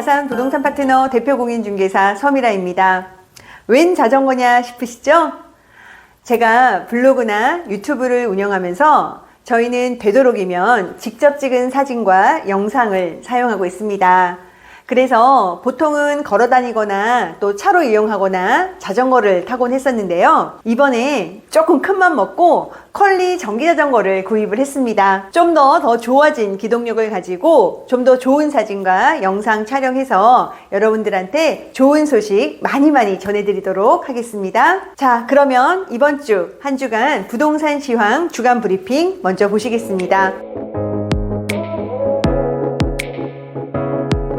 다산 부동산 파트너 대표 공인중개사 서미라입니다. 웬 자전거냐 싶으시죠? 제가 블로그나 유튜브를 운영하면서 저희는 되도록이면 직접 찍은 사진과 영상을 사용하고 있습니다. 그래서 보통은 걸어 다니거나 또 차로 이용하거나 자전거를 타곤 했었는데요. 이번에 조금 큰맘 먹고 컬리 전기자전거를 구입을 했습니다. 좀 더 좋아진 기동력을 가지고 좀 더 좋은 사진과 영상 촬영해서 여러분들한테 좋은 소식 많이 전해드리도록 하겠습니다. 자, 그러면 이번 주 한 주간 부동산 시황 주간 브리핑 먼저 보시겠습니다.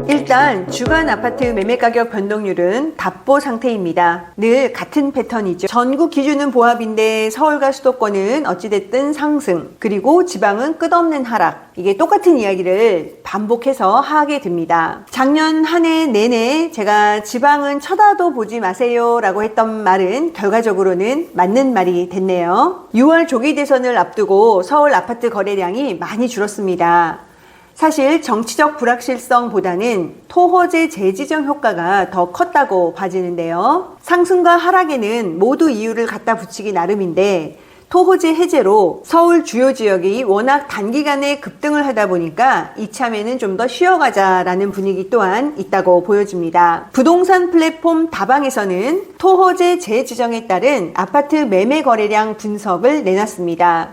일단 주간 아파트 매매가격 변동률은 답보 상태입니다. 늘 같은 패턴이죠. 전국 기준은 보합인데 서울과 수도권은 어찌됐든 상승, 그리고 지방은 끝없는 하락. 이게 똑같은 이야기를 반복해서 하게 됩니다. 작년 한 해 내내 제가 지방은 쳐다도 보지 마세요 라고 했던 말은 결과적으로는 맞는 말이 됐네요. 6월 조기 대선을 앞두고 서울 아파트 거래량이 많이 줄었습니다. 사실 정치적 불확실성보다는 토호제 재지정 효과가 더 컸다고 봐지는데요. 상승과 하락에는 모두 이유를 갖다 붙이기 나름인데 토호제 해제로 서울 주요 지역이 워낙 단기간에 급등을 하다 보니까 이참에는 좀 더 쉬어가자라는 분위기 또한 있다고 보여집니다. 부동산 플랫폼 다방에서는 토호제 재지정에 따른 아파트 매매 거래량 분석을 내놨습니다.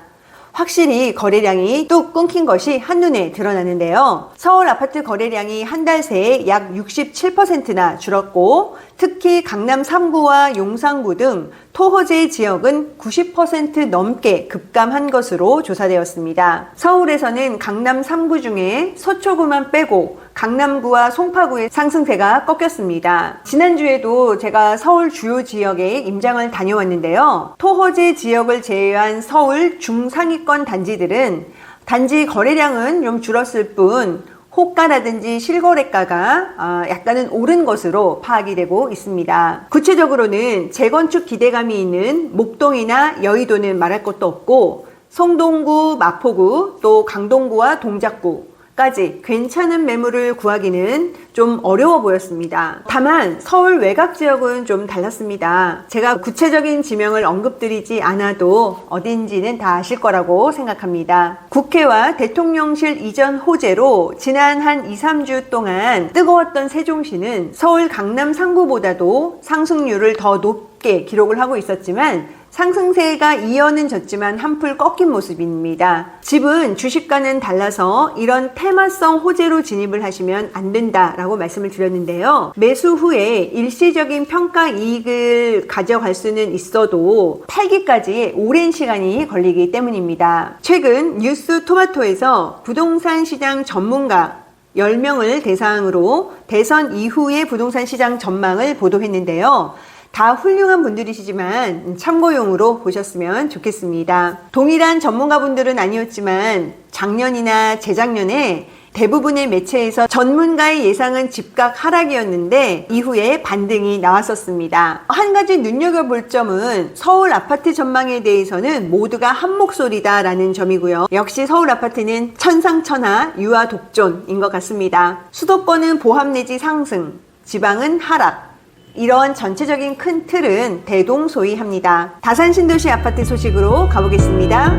확실히 거래량이 뚝 끊긴 것이 한눈에 드러나는데요. 서울 아파트 거래량이 한 달 새에 약 67%나 줄었고 특히 강남 3구와 용산구 등 토호제 지역은 90% 넘게 급감한 것으로 조사되었습니다. 서울에서는 강남 3구 중에 서초구만 빼고 강남구와 송파구의 상승세가 꺾였습니다. 지난주에도 제가 서울 주요 지역에 임장을 다녀왔는데요. 토호제 지역을 제외한 서울 중상위권 단지들은 단지 거래량은 좀 줄었을 뿐 호가라든지 실거래가가 약간은 오른 것으로 파악이 되고 있습니다. 구체적으로는 재건축 기대감이 있는 목동이나 여의도는 말할 것도 없고 성동구, 마포구, 또 강동구와 동작구까지 괜찮은 매물을 구하기는 좀 어려워 보였습니다. 다만 서울 외곽 지역은 좀 달랐습니다. 제가 구체적인 지명을 언급드리지 않아도 어딘지는 다 아실 거라고 생각합니다. 국회와 대통령실 이전 호재로 지난 한 2-3주 동안 뜨거웠던 세종시는 서울 강남 3구보다도 상승률을 더 높게 기록을 하고 있었지만 상승세가 이어는 졌지만 한풀 꺾인 모습입니다. 집은 주식과는 달라서 이런 테마성 호재로 진입을 하시면 안 된다라고 말씀을 드렸는데요. 매수 후에 일시적인 평가 이익을 가져갈 수는 있어도 팔기까지 오랜 시간이 걸리기 때문입니다. 최근 뉴스 토마토에서 부동산 시장 전문가 10명을 대상으로 대선 이후의 부동산 시장 전망을 보도했는데요. 다 훌륭한 분들이시지만 참고용으로 보셨으면 좋겠습니다. 동일한 전문가분들은 아니었지만 작년이나 재작년에 대부분의 매체에서 전문가의 예상은 집값 하락이었는데 이후에 반등이 나왔었습니다. 한 가지 눈여겨볼 점은 서울 아파트 전망에 대해서는 모두가 한 목소리다라는 점이고요. 역시 서울 아파트는 천상천하 유아독존인 것 같습니다. 수도권은 보합 내지 상승, 지방은 하락. 이런 전체적인 큰 틀은 대동소이합니다. 다산 신도시 아파트 소식으로 가보겠습니다.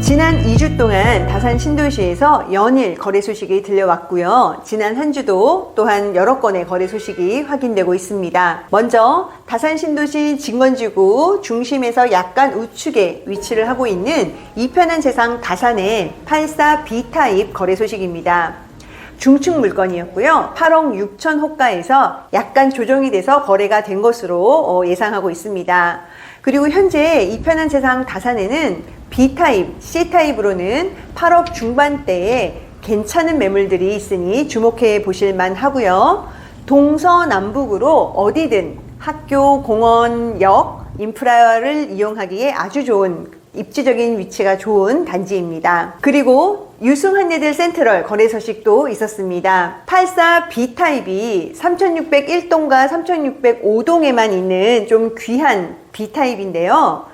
지난 2주 동안 다산 신도시에서 연일 거래 소식이 들려왔고요. 지난 한 주도 또한 여러 건의 거래 소식이 확인되고 있습니다. 먼저 다산 신도시 진건지구 중심에서 약간 우측에 위치를 하고 있는 이편한 세상 다산의 84 B타입 거래 소식입니다. 중층 물건이었고요. 8억 6천 호가에서 약간 조정이 돼서 거래가 된 것으로 예상하고 있습니다. 그리고 현재 이편한 세상 다산에는 B타입, C타입으로는 8억 중반대에 괜찮은 매물들이 있으니 주목해 보실만 하고요. 동서남북으로 어디든 학교, 공원, 역, 인프라를 이용하기에 아주 좋은 입지적인 위치가 좋은 단지입니다. 그리고 유승한예들 센트럴 거래 소식도 있었습니다. 84 B타입이 3601동과 3605동에만 있는 좀 귀한 B타입인데요.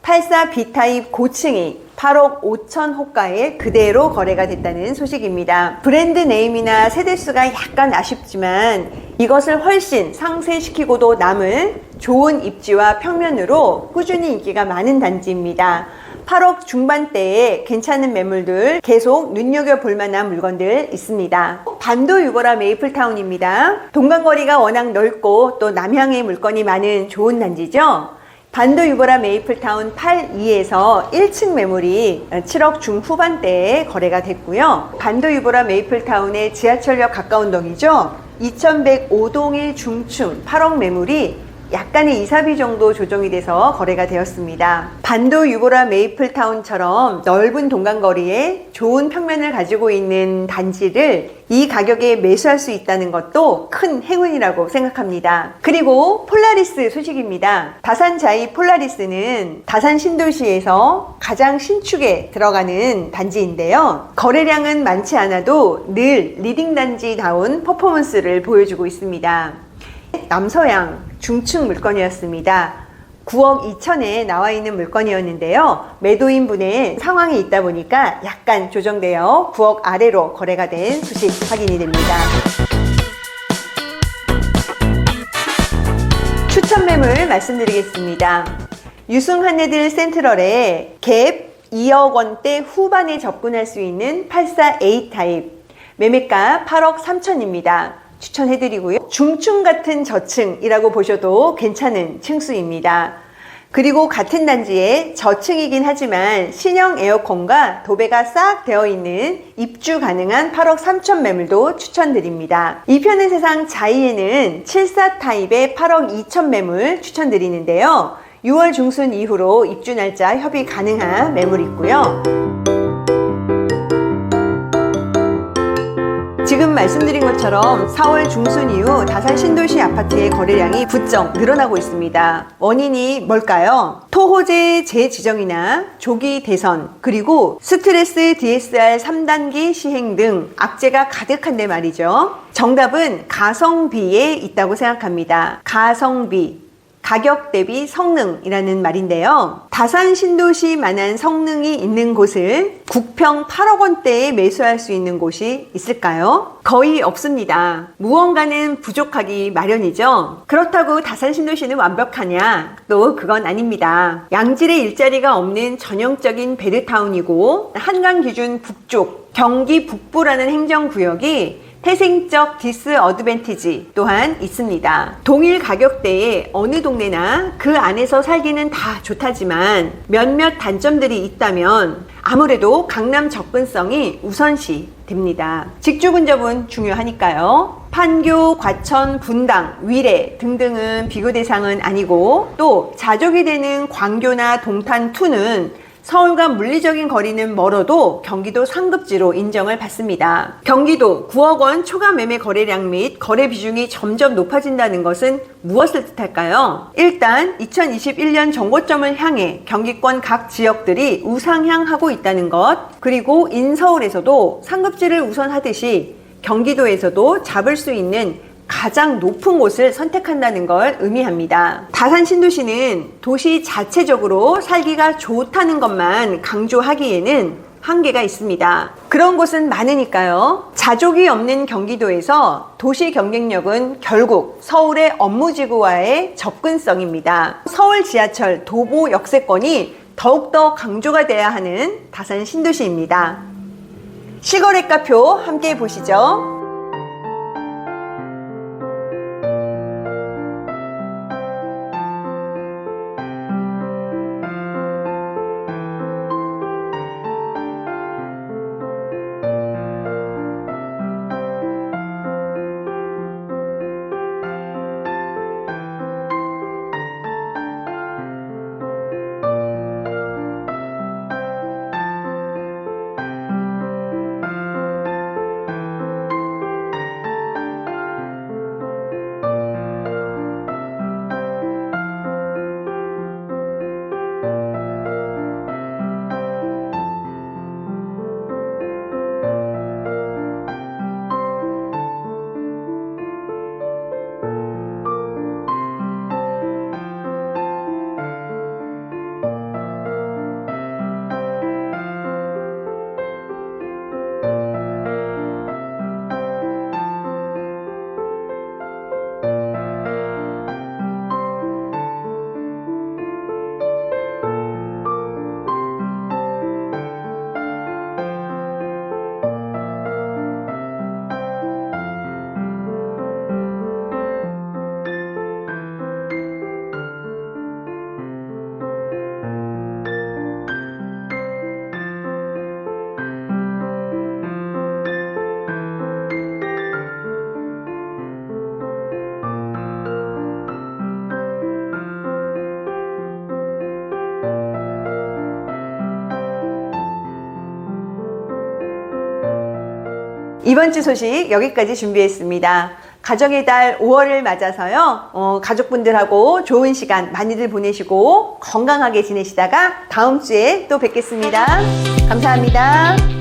84 B타입 고층이 8억 5천 호가에 그대로 거래가 됐다는 소식입니다. 브랜드 네임이나 세대수가 약간 아쉽지만 이것을 훨씬 상쇄시키고도 남을 좋은 입지와 평면으로 꾸준히 인기가 많은 단지입니다. 8억 중반대에 괜찮은 매물들, 계속 눈여겨볼 만한 물건들 있습니다. 반도 유보라 메이플타운입니다. 동간거리가 워낙 넓고 또 남향의 물건이 많은 좋은 단지죠. 반도 유보라 메이플타운 8-2에서 1층 매물이 7억 중후반대에 거래가 됐고요. 반도 유보라 메이플타운의 지하철역 가까운 동이죠. 2105동의 중층 8억 매물이 약간의 이사비 정도 조정이 돼서 거래가 되었습니다. 반도 유보라 메이플타운처럼 넓은 동간거리에 좋은 평면을 가지고 있는 단지를 이 가격에 매수할 수 있다는 것도 큰 행운이라고 생각합니다. 그리고 폴라리스 소식입니다. 다산자이 폴라리스는 다산 신도시에서 가장 신축에 들어가는 단지인데요. 거래량은 많지 않아도 늘 리딩 단지다운 퍼포먼스를 보여주고 있습니다. 남서양 중층 물건이었습니다. 9억 2천에 나와 있는 물건이었는데요. 매도인 분의 상황이 있다 보니까 약간 조정되어 9억 아래로 거래가 된 소식 확인이 됩니다. 추천 매물 말씀드리겠습니다. 유승한네들 센트럴에 갭 2억 원대 후반에 접근할 수 있는 84A 타입, 매매가 8억 3천입니다. 추천해드리고요. 중층 같은 저층이라고 보셔도 괜찮은 층수입니다. 그리고 같은 단지에 저층이긴 하지만 신형 에어컨과 도배가 싹 되어 있는 입주 가능한 8억 3천 매물도 추천드립니다. 이 편의 세상 자이에는 74 타입의 8억 2천 매물 추천드리는데요. 6월 중순 이후로 입주 날짜 협의 가능한 매물이 있고요. 지금 말씀드린 것처럼 4월 중순 이후 다산 신도시 아파트의 거래량이 부쩍 늘어나고 있습니다. 원인이 뭘까요? 토호제 재지정이나 조기 대선, 그리고 스트레스 DSR 3단계 시행 등 악재가 가득한데 말이죠. 정답은 가성비에 있다고 생각합니다. 가성비. 가격 대비 성능이라는 말인데요. 다산 신도시만한 성능이 있는 곳을 국평 8억 원대에 매수할 수 있는 곳이 있을까요? 거의 없습니다. 무언가는 부족하기 마련이죠. 그렇다고 다산 신도시는 완벽하냐? 또 그건 아닙니다. 양질의 일자리가 없는 전형적인 베드타운이고 한강 기준 북쪽, 경기 북부라는 행정구역이 태생적 디스어드밴티지 또한 있습니다. 동일 가격대에 어느 동네나 그 안에서 살기는 다 좋다지만 몇몇 단점들이 있다면 아무래도 강남 접근성이 우선시 됩니다. 직주 근접은 중요하니까요. 판교, 과천, 분당, 위례 등등은 비교 대상은 아니고 또 자족이 되는 광교나 동탄2는 서울과 물리적인 거리는 멀어도 경기도 상급지로 인정을 받습니다. 경기도 9억 원 초과 매매 거래량 및 거래 비중이 점점 높아진다는 것은 무엇을 뜻할까요? 일단 2021년 정고점을 향해 경기권 각 지역들이 우상향하고 있다는 것, 그리고 인서울에서도 상급지를 우선하듯이 경기도에서도 잡을 수 있는 가장 높은 곳을 선택한다는 걸 의미합니다. 다산 신도시는 도시 자체적으로 살기가 좋다는 것만 강조하기에는 한계가 있습니다. 그런 곳은 많으니까요. 자족이 없는 경기도에서 도시 경쟁력은 결국 서울의 업무지구와의 접근성입니다. 서울 지하철 도보 역세권이 더욱더 강조가 돼야 하는 다산 신도시입니다. 시거래가표 함께 보시죠. 이번 주 소식 여기까지 준비했습니다. 가정의 달 5월을 맞아서요. 가족분들하고 좋은 시간 많이들 보내시고 건강하게 지내시다가 다음 주에 또 뵙겠습니다. 감사합니다.